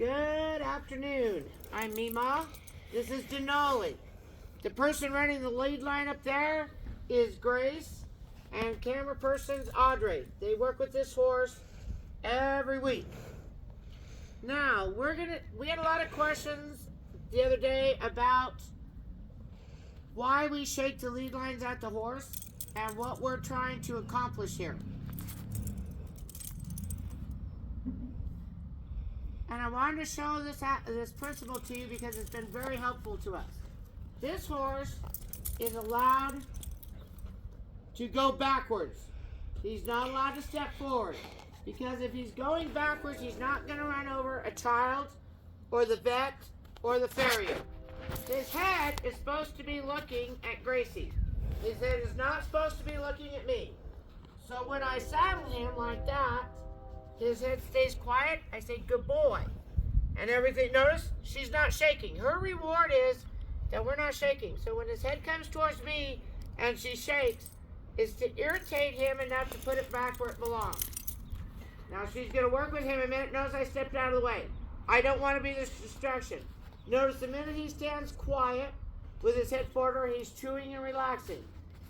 Good afternoon. I'm Mima. This is Denali. The person running the lead line up there is Grace, and camera person's Audrey. They work with this horse every week. Now, we had a lot of questions the other day about why we shake the lead lines at the horse and what we're trying to accomplish here. And I wanted to show this principle to you because it's been very helpful to us. This horse is allowed to go backwards. He's not allowed to step forward, because if he's going backwards, he's not going to run over a child or the vet or the farrier. His head is supposed to be looking at Gracie. His head is not supposed to be looking at me. So when I saddle him like that, his head stays quiet. I say, good boy. And everything, notice, she's not shaking. Her reward is that we're not shaking. So when his head comes towards me and she shakes, it's to irritate him and not to put it back where it belongs. Now she's going to work with him a minute. Notice I stepped out of the way. I don't want to be this distraction. Notice the minute he stands quiet with his head forward, he's chewing and relaxing.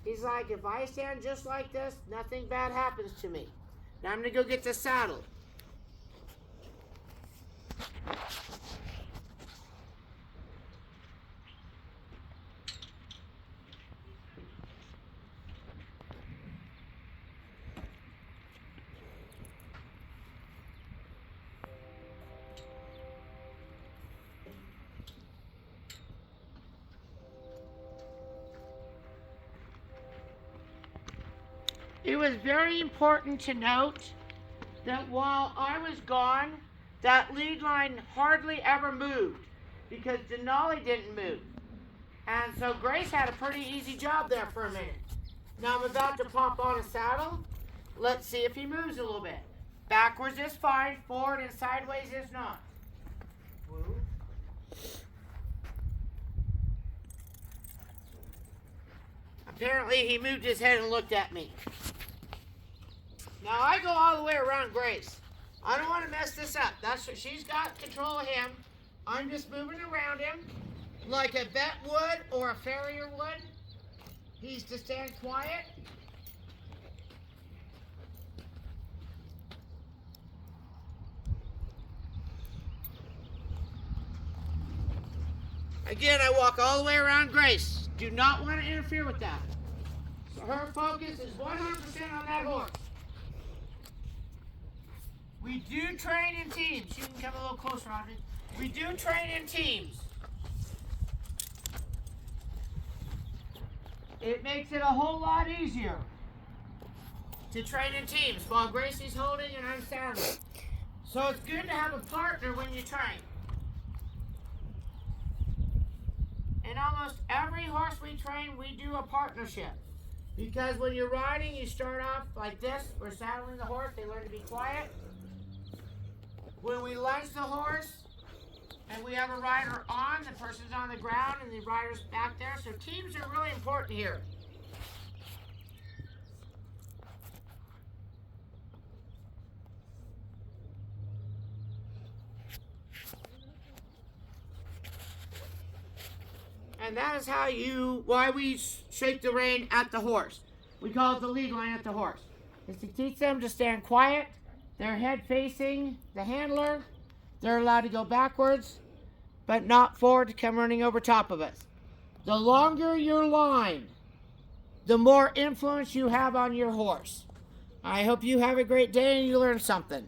He's like, if I stand just like this, nothing bad happens to me. Now I'm going to go get the saddle. It was very important to note that while I was gone, that lead line hardly ever moved because Denali didn't move. And so Grace had a pretty easy job there for a minute. Now I'm about to pop on a saddle. Let's see if he moves a little bit. Backwards is fine, forward and sideways is not. Woo. Apparently he moved his head and looked at me. Now I go all the way around Grace. I don't want to mess this up. That's what she's got control of him. I'm just moving around him like a vet would or a farrier would. He's to stand quiet. Again, I walk all the way around Grace. Do not want to interfere with that. So her focus is 100% on that horse. We do train in teams. You can come a little closer, Audrey. We do train in teams. It makes it a whole lot easier to train in teams while Gracie's holding and I'm saddling. So it's good to have a partner when you train. In almost every horse we train, we do a partnership. Because when you're riding, you start off like this. We're saddling the horse. They learn to be quiet. When we lunge the horse and we have a rider on, the person's on the ground and the rider's back there. So teams are really important here. And that is why we shake the rein at the horse. We call it the lead line at the horse. It's to teach them to stand quiet, their head facing the handler. They're allowed to go backwards, but not forward to come running over top of us. The longer your line, the more influence you have on your horse. I hope you have a great day and you learn something.